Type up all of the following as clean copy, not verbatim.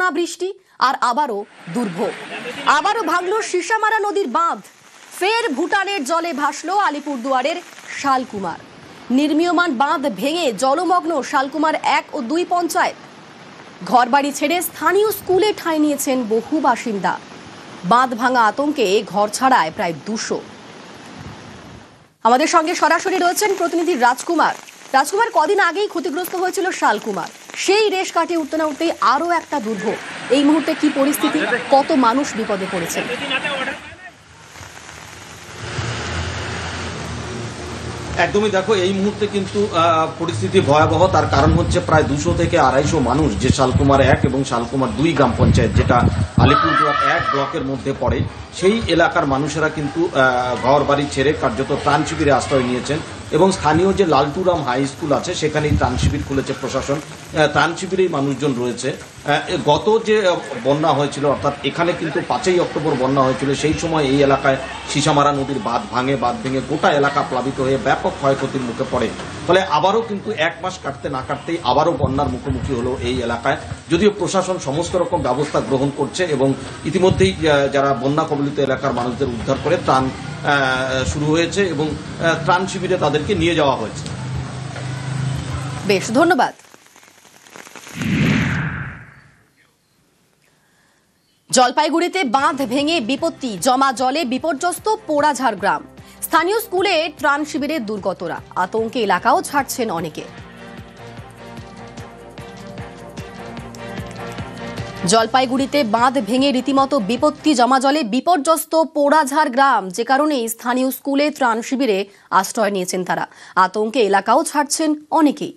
টানা বৃষ্টি আর আবারও দুর্ভোগ। আবারও ভাঙল সিসামারা নদীর বাঁধ। ফের ভুটানের জলে ভাসল আলিপুরদুয়ারের শালকুমার। নির্মীয়মান বাঁধ ভেঙে জলমগ্ন শালকুমার 1 ও 2 পঞ্চায়েত। ঘরবাড়ি ছেড়ে স্থানীয় স্কুলে ঠাঁই নিয়েছেন বহু বাসিন্দা। বাঁধ ভাঙা আতঙ্কে ঘর ছাড়ায় প্রায় 200। আমাদের সঙ্গে সরাসরি রয়েছেন প্রতিনিধি রাজকুমার। রাজকুমার, কদিন আগেই ক্ষতিগ্রস্ত হয়েছিল শালকুমার, সেই রেশ কাটিয়ে উঠতে না উঠতেই আরো একটা দুর্ভোগ। এই মুহূর্তে কি পরিস্থিতি, কত মানুষ বিপদে পড়েছেন? একদমই দেখো, এই মুহূর্তে কিন্তু পরিস্থিতি ভয়াবহ। তার কারণ হচ্ছে প্রায় 200 থেকে 250 মানুষ যে শালকুমার 1 এবং শালকুমার 2 গ্রাম পঞ্চায়েত, যেটা আলিপুরদুয়ার 1 ব্লকের মধ্যে পড়ে, সেই এলাকার মানুষেরা কিন্তু ঘর বাড়ি ছেড়ে কার্যত ত্রাণ শিবিরে আশ্রয় নিয়েছেন। এবং স্থানীয় যে লালটুরাম হাই স্কুল আছে সেখানেই ত্রাণ শিবির খুলেছে প্রশাসন। ত্রাণ শিবিরেই মানুষজন রয়েছে। গত যে বন্যা হয়েছিল, অর্থাৎ এখানে কিন্তু 5ই অক্টোবর বন্যা হয়েছিল, সেই সময় এই এলাকায় সিসামারা নদীর বাঁধ ভেঙে গোটা এলাকা প্লাবিত হয়ে ব্যাপক ক্ষয়ক্ষতির মুখে পড়ে। ফলে আবারও কিন্তু 1 মাস কাটতে না কাটতেই আবারও বন্যার মুখোমুখি হলো এই এলাকায়। যদিও প্রশাসন সমস্ত রকম ব্যবস্থা গ্রহণ করছে এবং ইতিমধ্যেই যারা বন্যা কবলিত এলাকার মানুষদের উদ্ধার করে ত্রাণ শুরু হয়েছে এবং ত্রাণ শিবিরে তাদেরকে নিয়ে যাওয়া হয়েছে। বেশ, ধন্যবাদ। জলপাইগুড়িতে বাঁধ ভেঙে বিপত্তি, জমা জলে বিপর্যস্ত পোড়াঝাড় গ্রাম। স্থানীয় স্কুলে ত্রাণ শিবিরে দুর্গতরা, আতঙ্কে এলাকাও ছাড়ছেন অনেকে। জলপাইগুড়িতে বাঁধ ভেঙে রীতিমতো বিপত্তি, জমা জলে বিপর্যস্ত পোড়াঝাড় গ্রাম, যে কারণে স্থানীয় স্কুলে ত্রাণ শিবিরে আশ্রয় নিয়েছেন তারা। আতঙ্কে এলাকাও ছাড়ছেন অনেকেই।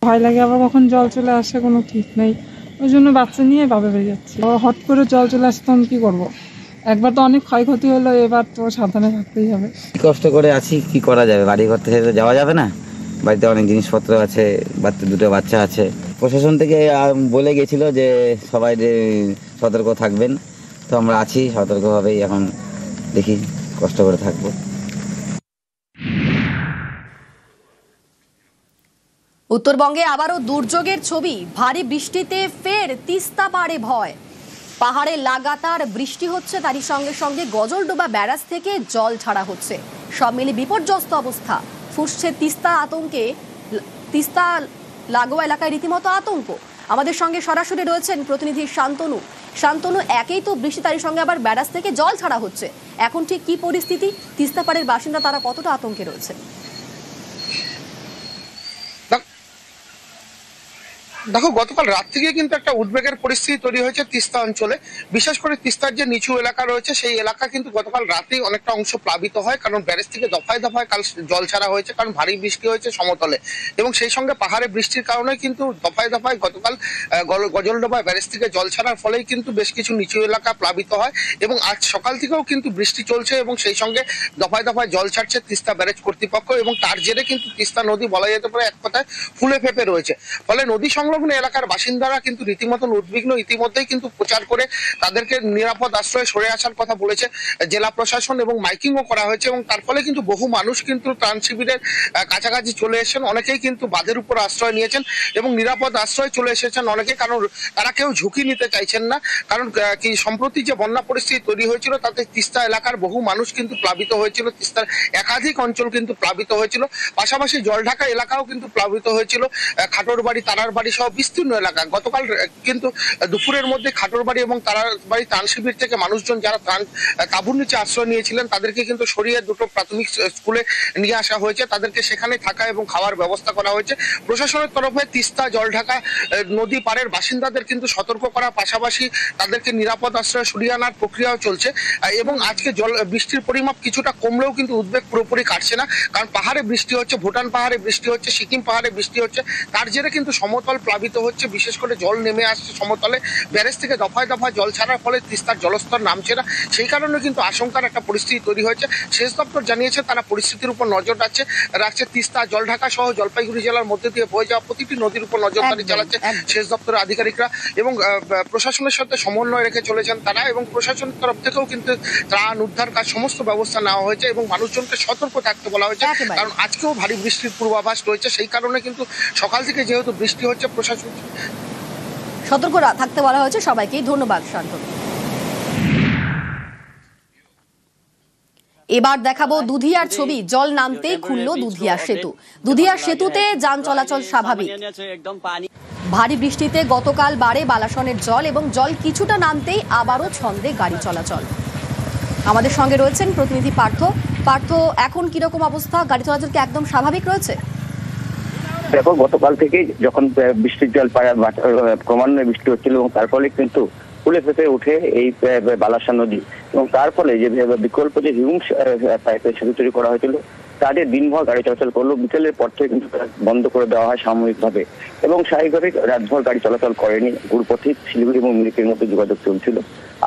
ভয় লাগে, আবার কখন জল চলে আসে কোনো ঠিক নেই, ওই জন্য বাচ্চা নিয়ে ভাবে বেরিয়ে যাচ্ছে। হট করে জল চলে আসতে আমি কি করবো? একবার তো অনেক ক্ষয়ক্ষতি হলো, এবার তো সাবধানে থাকতেই হবে। কষ্ট করে আছি, কি করা যাবে? বাড়ি ঘর থেকে যাওয়া যাবে না, বাড়িতে অনেক জিনিসপত্র আছে, 2 বাচ্চা আছে। প্রশাসন থেকে বলে গেছিল যে সবাই যে সতর্ক থাকবেন, তো আমরা আছি সতর্কভাবেই। এখন দেখি, কষ্ট করে থাকবো। উত্তরবঙ্গে আবারও দুর্যোগের ছবি। ভারী বৃষ্টিতে ফের তিস্তা পাড়ে ভয়। পাহাড়ে লাগাতার বৃষ্টি হচ্ছে, তারই সঙ্গে সঙ্গে গজলডোবা ব্যারাজ থেকে জল ছাড়া হচ্ছে। সব মিলে বিপর্যস্ত অবস্থা। ফুসছে তিস্তা আতঙ্কে, তিস্তা লাগোয়া এলাকায় রীতিমতো আতঙ্ক। আমাদের সঙ্গে সরাসরি রয়েছেন প্রতিনিধি শান্তনু। শান্তনু, একেই তো বৃষ্টি, তারই সঙ্গে আবার ব্যারাজ থেকে জল ছাড়া হচ্ছে। এখন ঠিক কি পরিস্থিতি? তিস্তা পাড়ের বাসিন্দা তারা কতটা আতঙ্কে রয়েছে? দেখো, গতকাল রাত থেকে কিন্তু একটা উদ্বেগের পরিস্থিতি তৈরি হয়েছে তিস্তা অঞ্চলে। বিশেষ করে তিস্তার যে নিচু এলাকা রয়েছে সেই এলাকা কিন্তু গতকাল রাতেই অনেকটা অংশ প্লাবিত হয়, কারণ ব্যারেজ থেকে দফায় দফায় কাল জল ছাড়া হয়েছে, কারণ ভারী বৃষ্টি হয়েছে সমতলে। এবং সেই সঙ্গে পাহাড়ে বৃষ্টির কারণে কিন্তু দফায় দফায় গতকাল গজলডোবা ব্যারেজ থেকে জল ছাড়ার ফলেই কিন্তু বেশ কিছু নিচু এলাকা প্লাবিত হয়। এবং আজ সকাল থেকেও কিন্তু বৃষ্টি চলছে এবং সেই সঙ্গে দফায় দফায় জল ছাড়ছে তিস্তা ব্যারেজ কর্তৃপক্ষ। এবং তার জেরে কিন্তু তিস্তা নদী বলা যেতে পারে এক কথায় ফুলে ফেপে রয়েছে। ফলে নদী সংলগ্ন এলাকার বাসিন্দারা কিন্তু রীতিমতো উদ্বিগ্ন। ইতিমধ্যেই কিন্তু প্রচার করে তাদেরকে নিরাপদ আশ্রয়ে সরে আসার কথা বলেছে জেলা প্রশাসন এবং মাইকিংও করা হয়েছে। এবং তার ফলে কিন্তু বহু মানুষ কিন্তু ত্রাণ শিবিরের কাছাকাছি চলে এসেছেন। অনেকেই কিন্তু বাঁধের উপর আশ্রয় নিয়েছেন এবং নিরাপদ আশ্রয় চলে এসেছেন অনেকে, কারণ তারা কেউ ঝুঁকি নিতে চাইছেন না। কারণ কি, সম্প্রতি যে বন্যা পরিস্থিতি তৈরি হয়েছিল তাতে তিস্তা এলাকার বহু মানুষ কিন্তু প্লাবিত হয়েছিল, তিস্তার একাধিক অঞ্চল কিন্তু প্লাবিত হয়েছিল। পাশাপাশি জলঢাকা এলাকাও কিন্তু প্লাবিত হয়েছিল, খাটোরবাড়ি, তারারবাড়ি সহ বিস্তীর্ণ এলাকা। গতকাল কিন্তু দুপুরের মধ্যে খাটোরবাড়ি এবং তারারবাড়ি ত্রাণ শিবির থেকে মানুষজন যারা তাঁবুর নিচে আশ্রয় নিয়েছিলেন তাদেরকে কিন্তু সরিয়ে 2টো প্রাথমিক স্কুলে নিয়ে আসা হয়েছে। তাদেরকে সেখানে থাকা এবং খাওয়ার ব্যবস্থা করা হয়েছে। প্রশাসনের তরফে তিস্তা জলঢাকা নদী পাড়ের বাসিন্দাদের কিন্তু সতর্ক করা, পাশাপাশি তাদেরকে নিরাপদ আশ্রয়ে সরিয়ে আনার প্রক্রিয়াও চলছে। এবং আজকে বৃষ্টির পরিমাপ কিছুটা কমলেও কিন্তু উদ্বেগ পুরোপুরি কাটছে না, কারণ পাহাড়ে বৃষ্টি হচ্ছে, ভুটান পাহাড়ে বৃষ্টি হচ্ছে, সিকিম পাহাড়ে বৃষ্টি হচ্ছে। তার জেরে কিন্তু সমতল প্লাবিত হচ্ছে, বিশেষ করে জল নেমে আসছে সমতলে। ব্যারেজ থেকে দফায় দফায় জল ছাড়ার ফলে তিস্তার জলস্তর নামছে না, সেই কারণে কিন্তু আশঙ্কার একটা পরিস্থিতি তৈরি হয়েছে। সেচ দপ্তর জানিয়েছে তারা পরিস্থিতির উপর নজর রাখছে। তিস্তা জলঢাকা সহ জলপাইগুড়ি জেলার মধ্যে দিয়ে বয়ে যাওয়া প্রতিটি নদীর উপর নজরদারি চালাচ্ছে সেচ দপ্তরের আধিকারিকরা এবং প্রশাসনের সাথে সমন্বয় রেখে চলেছেন তারা। এবং প্রশাসনের তরফ থেকেও কিন্তু ত্রাণ উদ্ধার কাজ সমস্ত ব্যবস্থা নেওয়া হয়েছে এবং মানুষজনকে সতর্ক থাকতে বলা হয়েছে, কারণ আজকেও ভারী বৃষ্টির পূর্বাভাস রয়েছে। সেই কারণে কিন্তু সকাল থেকে যেহেতু বৃষ্টি হচ্ছে, প্রশাসন। সতর্ক থাকতে বলা হয়েছে সবাইকে। ধন্যবাদ শান্তনু। এবার দেখাবো দুধিয়ার ছবি। জল নামতেই খুলল দুধিয়ার সেতু। দুধিয়ার সেতুতে যান চলাচল স্বাভাবিক। ভারী বৃষ্টিতে গতকাল বাড়ে বালাসনের জল এবং জল কিছুটা নামতেই আবারও ছন্দে গাড়ি চলাচল। আমাদের সঙ্গে রয়েছেন প্রতিনিধি পার্থ। পার্থ, এখন কিরকম অবস্থা? গাড়ি চলাচল কি একদম স্বাভাবিক রয়েছে? দেখো, গতকাল থেকে যখন বৃষ্টির জল ক্রমান্বয়ে বৃষ্টি হচ্ছিল এবং তার ফলে কিন্তু ফুলে ফেঁপে উঠে এই বালাসন নদী এবং তার ফলে যে বিকল্প যে হিউম পাইপের সেতু তৈরি করা হয়েছিল তাদের দিনভর গাড়ি চলাচল করলো। বিকেলের পর থেকে কিন্তু বন্ধ করে দেওয়া হয় সাময়িকভাবে এবং স্বাভাবিকভাবে রাতভর গাড়ি চলাচল করেনি। গুরুপথে শিলিগুড়ি এবং মিরিকের মধ্যে যোগাযোগ চলছিল।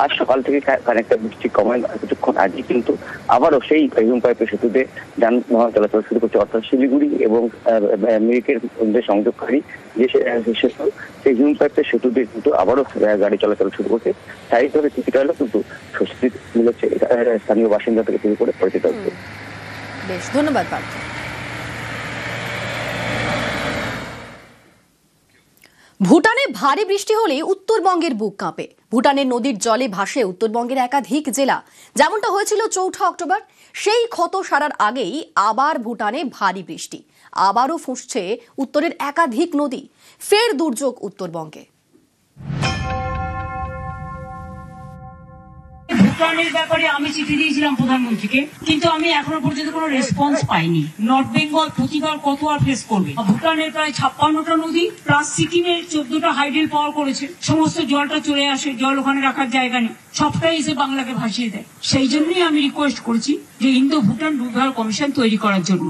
আজ সকাল থেকে খানিকটা বৃষ্টি কমায়, কিছুক্ষণ আগে কিন্তু আবারও সেই হিউম পাইপের সেতুতে যানবাহন চলাচল শুরু করছে, অর্থাৎ শিলিগুড়ি এবং মিরিকের মধ্যে সংযোগকারী যে সেতু, সেই হিউম পাইপের সেতুতে কিন্তু আবারও গাড়ি চলাচল শুরু করছে। স্বাভাবিকভাবে কিছুটা হলেও কিন্তু স্বস্তি মিলেছে স্থানীয় বাসিন্দা থেকে শুরু করে পর্যটকদের। বেশ, ধন্যবাদ পার্থ। ভুটানে ভারী বৃষ্টি হলে উত্তরবঙ্গের বুক কাঁপে। ভুটানের নদীর জলে ভাসে উত্তরবঙ্গের একাধিক জেলা। যেমনটা হয়েছিল ৪ঠা অক্টোবর, সেই ক্ষত সারার আগেই আবার ভুটানে ভারী বৃষ্টি। আবারও ফুঁসছে উত্তরের একাধিক নদী। ফের দুর্যোগ উত্তরবঙ্গে। ভুটানের ব্যাপারে আমি চিঠি দিয়েছিলাম প্রধানমন্ত্রীকে, কিন্তু আমি এখনো পর্যন্ত কোনো রেসপন্স পাইনি। নর্থ বেঙ্গল প্রতিবার কত আর ফেস করবে? ভুটানের প্রায় 56টা নদী প্লাস সিকিমের 14টা হাইডেল পাওয়ার করেছে। সমস্ত জলটা চলে আসে, জল ওখানে রাখার জায়গা নেই, সবটাই এসে বাংলাকে ভাসিয়ে দেয়। সেই জন্যই আমি রিকোয়েস্ট করছি যে ইন্দো ভুটান রুভার কমিশন তৈরি করার জন্য।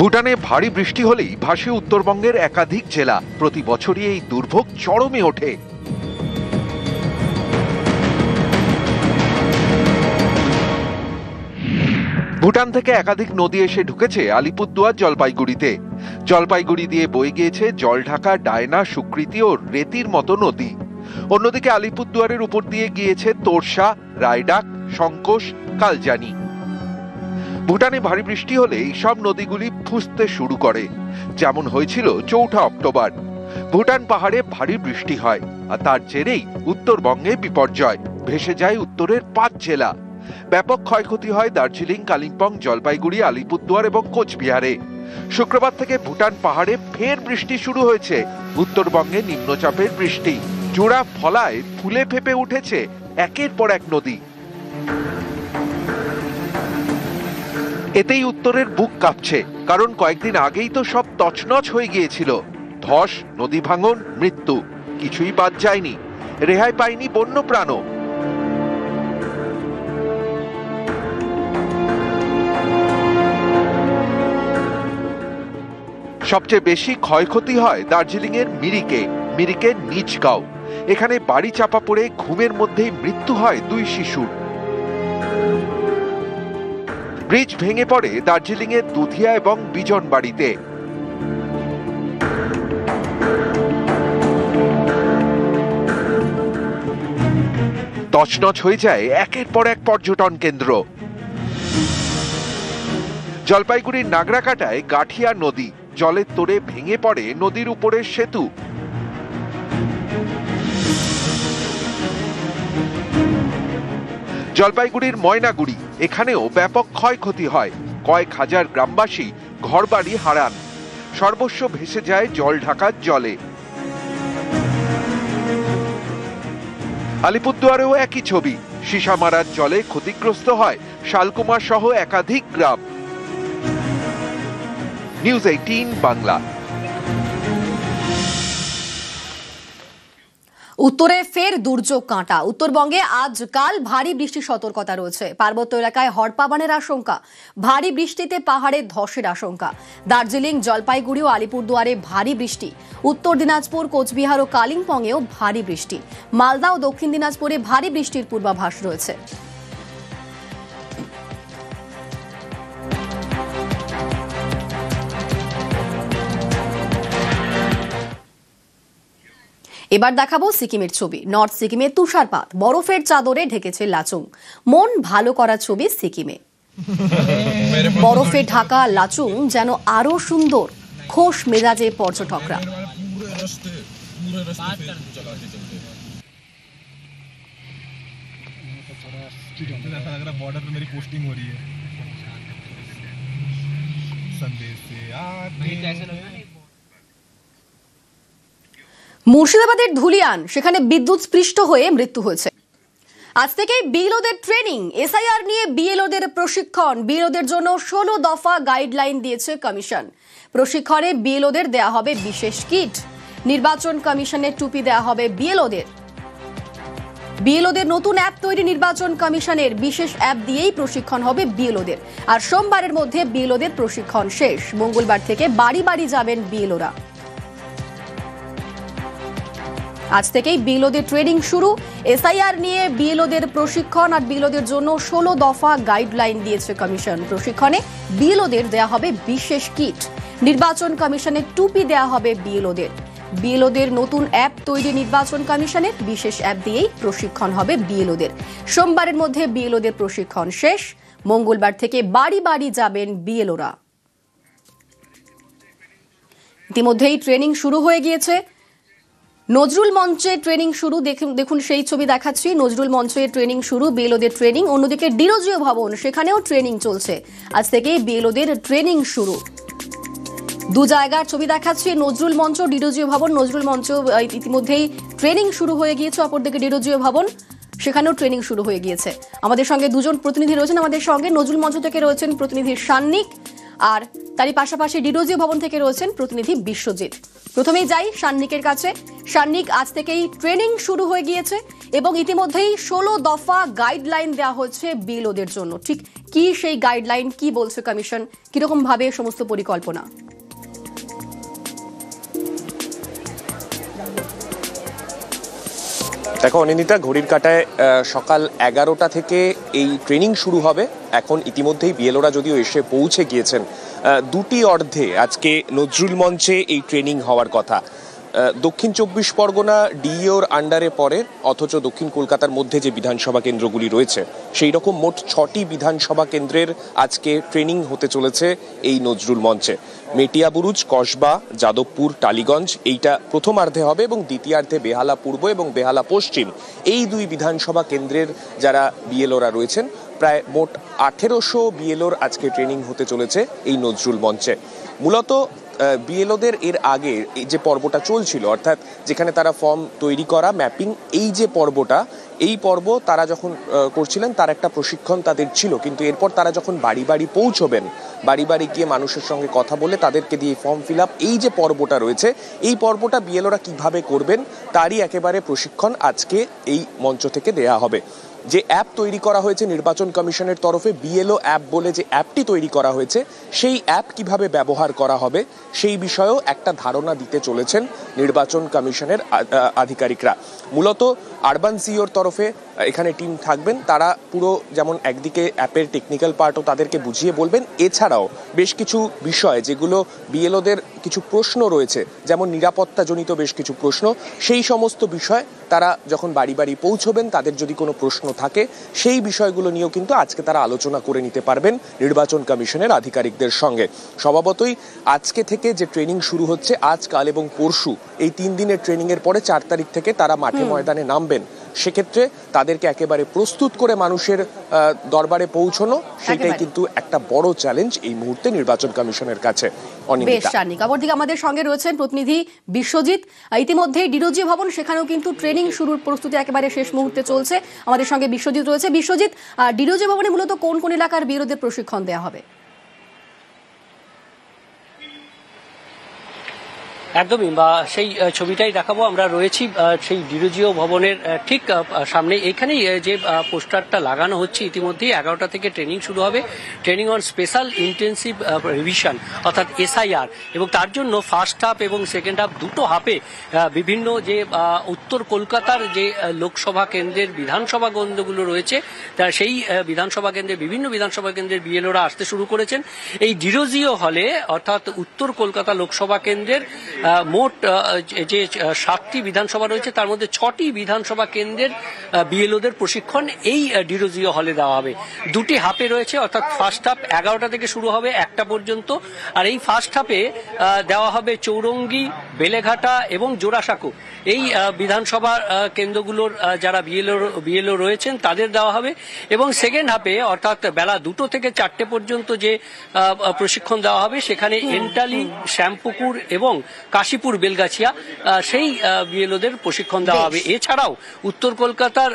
ভুটানে ভারী বৃষ্টি হলেই ভাসে উত্তরবঙ্গের একাধিক জেলা। প্রতি বছরই এই দুর্ভোগ চরমে ওঠে। ভুটান থেকে একাধিক নদী এসে ঢুকেছে আলিপুরদুয়ার জলপাইগুড়িতে। জলপাইগুড়ি দিয়ে বয়ে গিয়েছে জলঢাকা, ডায়না, সুকৃতি ও রেতির মতো নদী। অন্যদিকে আলিপুরদুয়ারের উপর দিয়ে গিয়েছে তোরসা, রায়ডাক, সংকোষ, কালজানি। ভুটানে ভারী বৃষ্টি হলে এই সব নদীগুলি ফুঁসতে শুরু করে, যেমন হয়েছিল ৪ঠা অক্টোবর। ভুটান পাহাড়ে ভারী বৃষ্টি হয় আর তার জেরেই উত্তরবঙ্গে বিপর্যয়। ভেসে যায় উত্তরের ৫ জেলা। ব্যাপক ক্ষয়ক্ষতি হয় দার্জিলিং, কালিম্পং, জলপাইগুড়ি, আলিপুরদুয়ার এবং কোচবিহারে। শুক্রবার থেকে ভুটান পাহাড়ে ফের বৃষ্টি শুরু হয়েছে। উত্তরবঙ্গে নিম্নচাপের বৃষ্টি জোড়া ফলায় ফুলে ফেপে উঠেছে একের পর এক নদী। এতেই উত্তরের বুক কাঁপছে, কারণ কয়েকদিন আগেই তো সব তছনছ হয়ে গিয়েছিল। ধস, নদী ভাঙন, মৃত্যু, কিছুই বাদ যায়নি। রেহাই পায়নি বন্য প্রাণও। সবচেয়ে বেশি ক্ষয়ক্ষতি হয় দার্জিলিং এর মিরিকের নিচগাঁও। এখানে বাড়ি চাপা পড়ে ঘুমের মধ্যেই মৃত্যু হয় 2 শিশুর। ব্রিজ ভেঙে পড়ে দার্জিলিং এর দুধিয়া এবং বিজনবাড়িতে। তছনছ হয়ে যায় একের পর এক পর্যটন কেন্দ্র। জলপাইগুড়ির নাগরাকাটায় গাঠিয়া নদী, জলের তোড়ে ভেঙে পড়ে নদীর উপরের সেতু। জলপাইগুড়ির ময়নাগুড়ি, এখানেও ব্যাপক ক্ষয়ক্ষতি হয়। কয়েক হাজার গ্রামবাসী ঘরবাড়ি হারান। সর্বস্ব ভেসে যায় জল ঢাকার জলে। আলিপুরদুয়ারেও একই ছবি। সীসামারার জলে ক্ষতিগ্রস্ত হয় শালকুমার সহ একাধিক গ্রাম। নিউজ 18 বাংলা। উত্তরে ফের দুর্যোগ কাঁটা। উত্তরবঙ্গে আজকাল ভারী বৃষ্টির সতর্কতা রয়েছে। পার্বত্য এলাকায় হড়পাবানের আশঙ্কা। ভারী বৃষ্টিতে পাহাড়ে ধসের আশঙ্কা। দার্জিলিং, জলপাইগুড়ি ও আলিপুরদুয়ারে ভারী বৃষ্টি। উত্তর দিনাজপুর, কোচবিহার ও কালিম্পংয়েও ভারী বৃষ্টি। মালদা ও দক্ষিণ দিনাজপুরে ভারী বৃষ্টির পূর্বাভাস রয়েছে। এবার দেখাবো সিকিমের ছবি। নর্থ সিকিমে তুষারপাত, বরফের চাদরে ঢেকেছে লাচুং। মন ভালো করা ছবি সিকিমে। বরফে ঢাকা লাচুং যেন আরো সুন্দর, খোশ মেজাজে পর্যটকরা। बॉर्डर पे मेरी पोस्टिंग हो रही है संदेश से মুর্শিদাবাদের ধুলিয়ান, সেখানে বিদ্যুৎ স্পৃষ্ট হয়ে মৃত্যু হয়েছে। আজ থেকেই বিএলওদের ট্রেনিং, এসআইআর নিয়ে বিএলওদের প্রশিক্ষণ। বিএলওদের জন্য 16 দফা গাইডলাইন দিয়েছে কমিশন। প্রশিক্ষণে বিএলওদের দেয়া হবে বিশেষ কিট, নির্বাচন কমিশনের টুপি দেয়া হবে বিএলওদের। বিএলওদের নতুন অ্যাপ তৈরি নির্বাচন কমিশনের, বিশেষ অ্যাপ দিয়েই প্রশিক্ষণ হবে বিএলওদের। আর সোমবারের মধ্যে বিএলওদের প্রশিক্ষণ শেষ। মঙ্গলবার থেকে বাড়ি বাড়ি যাবেন বিএলওরা। আজ থেকেই বিএলওদের ট্রেনিং শুরু। এসআইআর নিয়ে বিএলওদের প্রশিক্ষণ আর বিএলওদের জন্য 16 দফা গাইডলাইন দিয়েছে কমিশন। প্রশিক্ষণে বিএলওদের দেয়া হবে বিশেষ কিট, নির্বাচন কমিশনের টুপি দেয়া হবে বিএলওদের। বিএলওদের নতুন অ্যাপ তৈরি নির্বাচন কমিশনের, বিশেষ অ্যাপ দিয়েই প্রশিক্ষণ হবে বিএলওদের। সোমবারের মধ্যে বিএলওদের প্রশিক্ষণ শেষ। মঙ্গলবার থেকে বাড়ি বাড়ি যাবেন বিএলওরা। ইতিমধ্যেই ট্রেনিং শুরু হয়ে গিয়েছে। নজরুল মঞ্চে ট্রেনিং শুরু, দেখুন সেই ছবি দেখাচ্ছি। নজরুল মঞ্চে ট্রেনিং শুরু, বিএলওদের ট্রেনিং। অন্যদিকে ডিরোজিও ভবন, সেখানেও ট্রেনিং চলছে। আজ থেকেই বিএলওদের ট্রেনিং শুরু। দু জায়গার ছবি দেখাচ্ছি, নজরুল মঞ্চ, ডিরোজিও ভবন। নজরুল মঞ্চ ইতিমধ্যেই ট্রেনিং শুরু হয়ে গিয়েছে, অপরদিকে ডিরোজিও ভবন সেখানেও ট্রেনিং শুরু হয়ে গিয়েছে। আমাদের সঙ্গে দুজন প্রতিনিধি রয়েছেন। আমাদের সঙ্গে নজরুল মঞ্চ থেকে রয়েছেন প্রতিনিধি সান্নিক, আর তারই পাশাপাশি ডিরোজিও ভবন থেকে রয়েছেন প্রতিনিধি বিশ্বজিৎ। প্রথমেই যাই সান্নিকের কাছে। সান্নিক, আজ থেকেই ট্রেনিং শুরু হয়ে গিয়েছে এবং ইতিমধ্যেই 16 দফা গাইডলাইন দেওয়া হচ্ছে বিএলওদের জন্য। ঠিক কি সেই গাইডলাইন, কি বলছে কমিশন, কিরকম ভাবে সমস্ত পরিকল্পনা? দেখো অনিন্দিতা, ঘড়ির কাঁটায় সকাল 11টা থেকে এই ট্রেনিং শুরু হবে। এখন ইতিমধ্যেই বিএলওরা যদিও এসে পৌঁছে গিয়েছেন। দুটি অর্ধে আজকে নজরুল মঞ্চে এই ট্রেনিং হওয়ার কথা। দক্ষিণ 24 পরগনা ডিইওর আন্ডারে পড়ে, অথচ দক্ষিণ কলকাতার মধ্যে যে বিধানসভা কেন্দ্রগুলি রয়েছে সেই রকম মোট 6টি বিধানসভা কেন্দ্রের আজকে ট্রেনিং হতে চলেছে এই নজরুল মঞ্চে। মেটিয়াবুরুজ, কসবা, যাদবপুর, টালিগঞ্জ এইটা প্রথমার্ধে হবে এবং দ্বিতীয়ার্ধে বেহালা পূর্ব এবং বেহালা পশ্চিম, এই দুই বিধানসভা কেন্দ্রের যারা বিএলওরা রয়েছেন, প্রায় মোট 1800 বিএলওর আজকে ট্রেনিং হতে চলেছে এই নজরুল মঞ্চে। মূলত বিএলওদের এর আগে এই যে পর্বটা চলছিল, অর্থাৎ যেখানে তারা ফর্ম তৈরি করা, ম্যাপিং, এই যে পর্বটা, এই পর্ব তারা যখন করছিলেন তার একটা প্রশিক্ষণ তাদের ছিল। কিন্তু এরপর তারা যখন বাড়ি বাড়ি পৌঁছবেন, বাড়ি বাড়ি গিয়ে মানুষের সঙ্গে কথা বলে তাদেরকে দিয়ে ফর্ম ফিল আপ, এই যে পর্বটা রয়েছে, এই পর্বটা বিএলওরা কিভাবে করবেন তারই একেবারে প্রশিক্ষণ আজকে এই মঞ্চ থেকে দেয়া হবে। যে অ্যাপ তৈরি করা হয়েছে নির্বাচন কমিশনের তরফে, বিএলও অ্যাপ বলে যে অ্যাপটি তৈরি করা হয়েছে, সেই অ্যাপ কিভাবে ব্যবহার করা হবে সেই বিষয়েও একটা ধারণা দিতে চলেছেন নির্বাচন কমিশনের আধিকারিকরা। মূলত আরবান সিওর তরফে এখানে টিম থাকবেন, তারা পুরো যেমন একদিকে অ্যাপের টেকনিক্যাল পার্টও তাদেরকে বুঝিয়ে বলবেন, এছাড়াও বেশ কিছু বিষয় যেগুলো বিএলওদের কিছু প্রশ্ন রয়েছে, যেমন নিরাপত্তাজনিত বেশ কিছু প্রশ্ন, সেই সমস্ত বিষয় তারা যখন বাড়ি বাড়ি পৌঁছবেন তাদের যদি কোনো প্রশ্ন থাকে সেই বিষয়গুলো নিয়েও কিন্তু আজকে তারা আলোচনা করে নিতে পারবেন নির্বাচন কমিশনের আধিকারিকদের সঙ্গে। স্বভাবতই আজকে থেকে যে ট্রেনিং শুরু হচ্ছে, আজ, কাল এবং পরশু, এই 3 দিনের ট্রেনিংয়ের পরে 4 তারিখ থেকে তারা মাঠে ময়দানে নামবেন। সেক্ষেত্রে তাদেরকে একেবারে প্রস্তুত করে মানুষের দরবারে পৌঁছানো, সেটাই কিন্তু একটা বড় চ্যালেঞ্জ এই মুহূর্তে নির্বাচন কমিশনের কাছে। অপরদিকে আমাদের সঙ্গে রয়েছেন প্রতিনিধি বিশ্বজিৎ। ইতিমধ্যে ডিরোজিও ভবন, সেখানেও কিন্তু ট্রেনিং শুরুর প্রস্তুতি একেবারে শেষ মুহূর্তে চলছে। আমাদের সঙ্গে বিশ্বজিৎ রয়েছে। বিশ্বজিৎ, ডিরোজিও ভবনে মূলত কোন কোন এলাকার বিরোধী প্রশিক্ষণ দেওয়া হবে? একদমই, বা সেই ছবিটাই দেখাবো। আমরা রয়েছি সেই ডিরোজিও ভবনের ঠিক সামনে। এখানেই যে পোস্টারটা লাগানো হচ্ছে, ইতিমধ্যেই 11টা থেকে ট্রেনিং শুরু হবে। Training on special intensive revision, অর্থাৎ এসআইআর, এবং তার জন্য ফার্স্ট হাফ এবং সেকেন্ড হাফ, দুটো হাফে বিভিন্ন যে উত্তর কলকাতার যে লোকসভা কেন্দ্রের বিধানসভা কেন্দ্রগুলো রয়েছে, সেই বিধানসভা কেন্দ্রের বিভিন্ন বিধানসভা কেন্দ্রের বিএলওরা আসতে শুরু করেছেন এই ডিরোজিও হলে, অর্থাৎ উত্তর কলকাতা লোকসভা কেন্দ্রের মোট যে 7টি বিধানসভা রয়েছে তার মধ্যে 6টি বিধানসভা কেন্দ্রের বিএলওদের প্রশিক্ষণ এই ডিরোজিও হলে দেওয়া হবে। 2টি হাফে রয়েছে, অর্থাৎ ফার্স্ট হাফ 11টা থেকে শুরু হবে 1টা পর্যন্ত, আর এই ফার্স্ট হাফে দেওয়া হবে চৌরঙ্গি, বেলেঘাটা এবং জোড়াসাঁকো এই বিধানসভা কেন্দ্রগুলোর যারা বিএলও রয়েছেন তাদের দেওয়া হবে। এবং সেকেন্ড হাফে অর্থাৎ বেলা 2টো থেকে 4টে পর্যন্ত যে প্রশিক্ষণ দেওয়া হবে সেখানে এন্টালি, শ্যামপুকুর এবং কাশীপুর বেলগাছিয়া সেই বিএলওদের প্রশিক্ষণ দেওয়া হবে। এছাড়াও উত্তর কলকাতার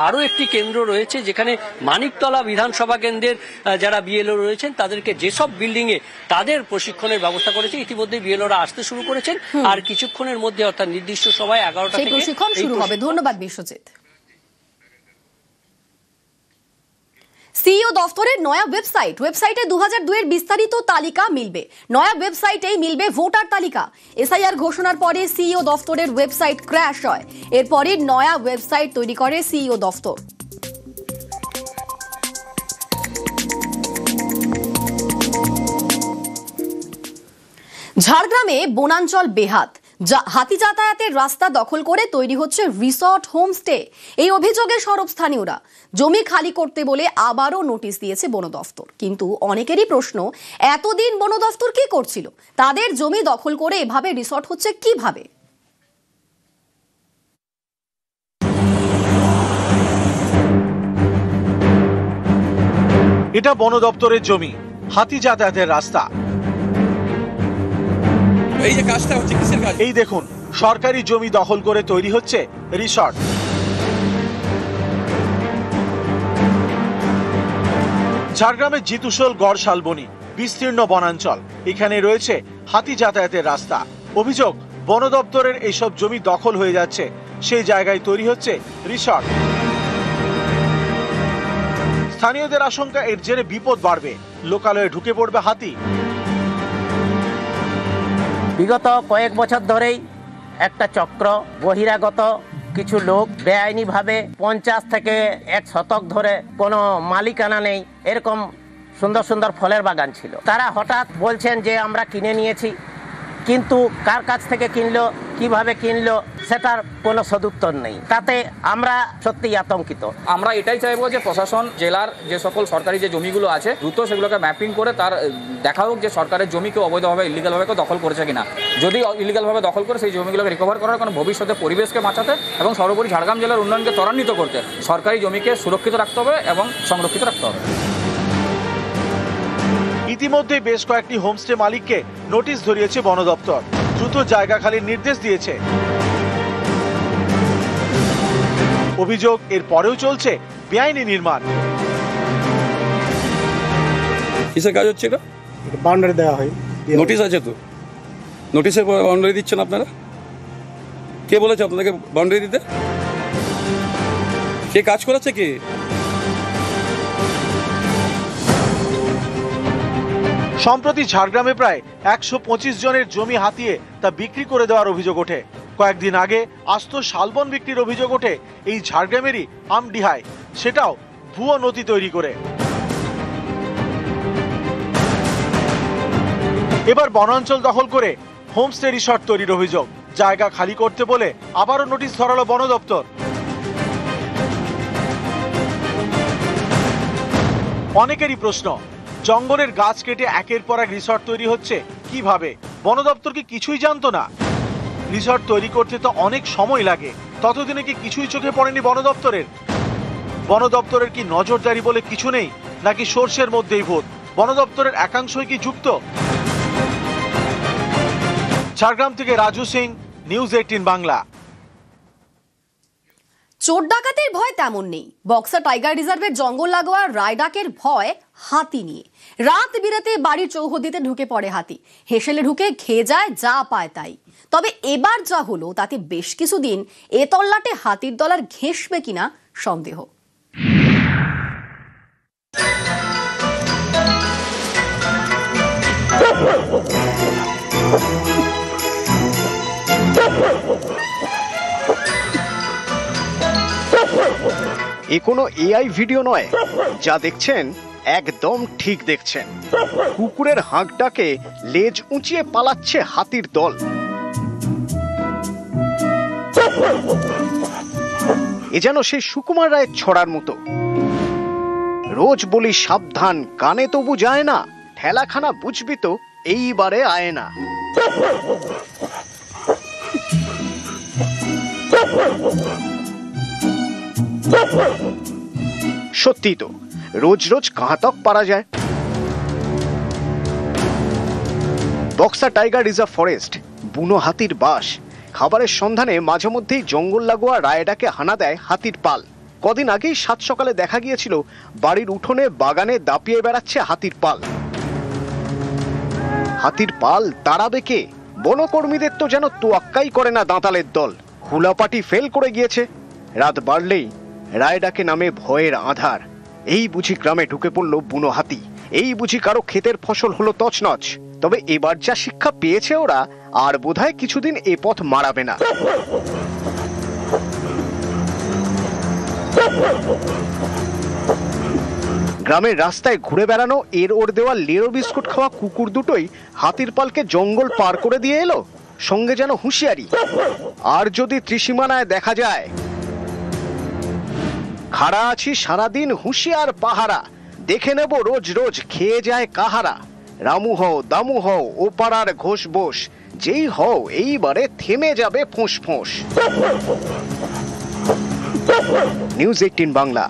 আরও একটি কেন্দ্র রয়েছে যেখানে মানিকতলা বিধানসভা কেন্দ্রের যারা বিএলও রয়েছেন তাদেরকে যেসব বিল্ডিং এ তাদের প্রশিক্ষণের ব্যবস্থা করেছে ইতিমধ্যে বিএলওরা আসতে শুরু করেছেন, আর কিছুক্ষণের মধ্যে অর্থাৎ নির্দিষ্ট সময় 11টা থেকে প্রশিক্ষণ শুরু হবে। ধন্যবাদ বিশ্বজিৎ। সিইও দফতরের নয়া ওয়েবসাইটে 2002 এর বিস্তারিত তালিকা মিলবে। নয়া ওয়েবসাইটেই মিলবে ভোটার তালিকা। এসআইআর ঘোষণার পরে সিইও দফতরের ওয়েবসাইট ক্র্যাশ হয়, এরপরে নয়া ওয়েবসাইট তৈরি করে সিইও দফতর। ঝাড়গ্রামে বনাঞ্চল বেহাত, হাতি যাতায়াতের রাস্তা দখল করে তৈরি হচ্ছে রিসর্ট, হোমস্টে। এই অভিযোগে সরব স্থানীয়রা। জমি খালি করতে বলে আবারও নোটিশ দিয়েছে বন দফতর। কিন্তু অনেকেরই প্রশ্ন, এতদিন বন দফতর কি করছিল? তাদের জমি দখল করে এভাবে রিসর্ট হচ্ছে কিভাবে? এটা বন দপ্তরের জমি, হাতি যাতায়াতের রাস্তা। এই যে কাজটা হচ্ছে কিসের কাজ? এই দেখুন, সরকারি জমি দখল করে তৈরি হচ্ছে রিসর্ট। ঝাড়গ্রামের জিতুশোল গড় শালবনী বিস্তীর্ণ বনাঞ্চল, এখানে রয়েছে হাতি যাতায়াতের রাস্তা। অভিযোগ, বন দপ্তরের এইসব জমি দখল হয়ে যাচ্ছে, সেই জায়গায় তৈরি হচ্ছে রিসর্ট। স্থানীয়দের আশঙ্কা এর জেরে বিপদ বাড়বে, লোকালয়ে ঢুকে পড়বে হাতি। বিগত কয়েক বছর ধরেই একটা চক্র, বহিরাগত কিছু লোক বেআইনিভাবে 50 থেকে 1 শতক ধরে কোনো মালিকানা নেই এরকম সুন্দর সুন্দর ফলের বাগান ছিল। তারা হঠাৎ বলছেন যে আমরা কিনে নিয়েছি, কিন্তু কার কাছ থেকে কিনলো, কিভাবে কিনলো সেটার কোনো সদুত্তর নেই। তাতে আমরা সত্যিই আতঙ্কিত। আমরা এটাই চাইবো যে প্রশাসন জেলার যে সকল সরকারি যে জমিগুলো আছে দ্রুত সেগুলোকে ম্যাপিং করে তার দেখা হোক যে সরকারের জমিকে অবৈধভাবে ইলিগালভাবে দখল করেছে কিনা। যদি ইলিগালভাবে দখল করে সেই জমিগুলোকে রিকভার করার কারণ ভবিষ্যতে পরিবেশকে বাঁচাতে এবং সর্বোপরি ঝাড়গ্রাম জেলার উন্নয়নকে ত্বরান্বিত করতে সরকারি জমিকে সুরক্ষিত রাখতে হবে এবং সংরক্ষিত রাখতে হবে। ইতিমধ্যে বেশ কয়েকটি হোমস্টে মালিককে নোটিশ ধরিয়েছে বন দপ্তর, দ্রুত জায়গা খালির নির্দেশ দিয়েছে। অভিযোগ, এর পরেও চলছে বেআইনি নির্মাণ। কিসের কাজ হচ্ছে এটা? বাউন্ডারি দেওয়া হয়, নোটিশ আছে তো, নোটিশের পর বাউন্ডারি দিচ্ছেন আপনারা? কে বলেছে আপনাদেরকে বাউন্ডারি দিতে? কে কাজ করেছে কে? সম্প্রতি ঝাড়গ্রামে প্রায় 125 জনের জমি হাতিয়ে তা বিক্রি করে দেওয়ার অভিযোগ ওঠে। কয়েকদিন আগে আস্ত শালবন বিক্রির অভিযোগ ওঠে এই ঝাড়গ্রামেরই আমডিহায়, সেটাও ভুয়ো নথি তৈরি করে। এবার বনাঞ্চল দখল করে হোমস্টে রিসর্ট তৈরির অভিযোগ, জায়গা খালি করতে বলে আবারও নোটিশ ধরালো বন দপ্তর। অনেকেরই প্রশ্ন, জঙ্গলের গাছ কেটে একের পর এক রিসর্ট তৈরি হচ্ছে কিভাবে? বন দপ্তর কি কিছুই জানতো না? রিসর্ট তৈরি করতে তো অনেক সময় লাগে, ততদিনে কি কিছুই চোখে পড়েনি বন দপ্তরের? বন দপ্তরের কি নজরদারি বলে কিছু নেই, নাকি সর্ষের মধ্যেই ভূত? বন দপ্তরের একাংশই কি যুক্ত? ঝাড়গ্রাম থেকে রাজু সিং, নিউজ 18 বাংলা। চোর ডাকাতের ভয় তেমন নেই। বক্সা টাইগার রিজার্ভের জঙ্গল লাগোয়া রায়ডাকের ভয় হাতি নিয়ে। রাত বিরাতে বাড়ির চৌহদিতে ঢুকে পড়ে হাতি, হেসেলে ঢুকে খেয়ে যায় যা পায় তাই। তবে এবার যা হলো তাতে বেশ কিছুদিন এ তল্লাটে হাতির দল আর ঘেঁষবে কিনা সন্দেহ। এ কোনো এআই ভিডিও নয়, যা দেখছেন একদম ঠিক দেখছেন। কুকুরের হাঁক ডাকে লেজ উঁচিয়ে পালাচ্ছে হাতির দল। এ যেন সেই সুকুমার রায়ের ছড়ার মতো। রোজ বলি সাবধান, কানে তবু যায় না, ঠেলাখানা বুঝবি তো এইবারে আয় না। সত্যি তো, রোজ রোজ কাহাতক পারা যায়। বক্সা টাইগার রিজার্ভ ফরেস্ট, বুনো হাতির বাস। খাবারের সন্ধানে মাঝে মধ্যেই জঙ্গল লাগোয়া রায়ডাকে হানা দেয় হাতির পাল। কদিন আগেই সাত সকালে দেখা গিয়েছিল বাড়ির উঠোনে বাগানে দাপিয়ে বেড়াচ্ছে হাতির পাল। হাতির পাল তাড়াবে কে? বনকর্মীদের তো যেন তোয়াক্কাই করে না দাঁতালের দল। হুলাপাটি ফেল করে গিয়েছে। রাত বাড়লেই রায়ডাকে নামে ভয়ের আধার। এই বুঝি গ্রামে ঢুকে পড়ল বুনো হাতি, এই বুঝি কারো ক্ষেতের ফসল হলো তছনছ। তবে এবার যা শিক্ষা পেয়েছে ওরা, আর বোধহয় কিছুদিন এ পথ মারাবে না। গ্রামের রাস্তায় ঘুরে বেড়ানো এর ওর দেওয়া লেরো বিস্কুট খাওয়া কুকুর দুটোই হাতির পালকে জঙ্গল পার করে দিয়ে এলো, সঙ্গে যেন হুঁশিয়ারি। আর যদি ত্রিসীমানায় দেখা যায়, খাড়া আছি সারাদিন হুঁশিয়ার পাহারা, দেখে নেব রোজ রোজ খেয়ে যায় কাহারা। রামু হও দামু হও ও পাড়ার ঘোষ বোস, যেই হও এইবারে থেমে যাবে ফোঁস ফোঁস। নিউজ 18 বাংলা।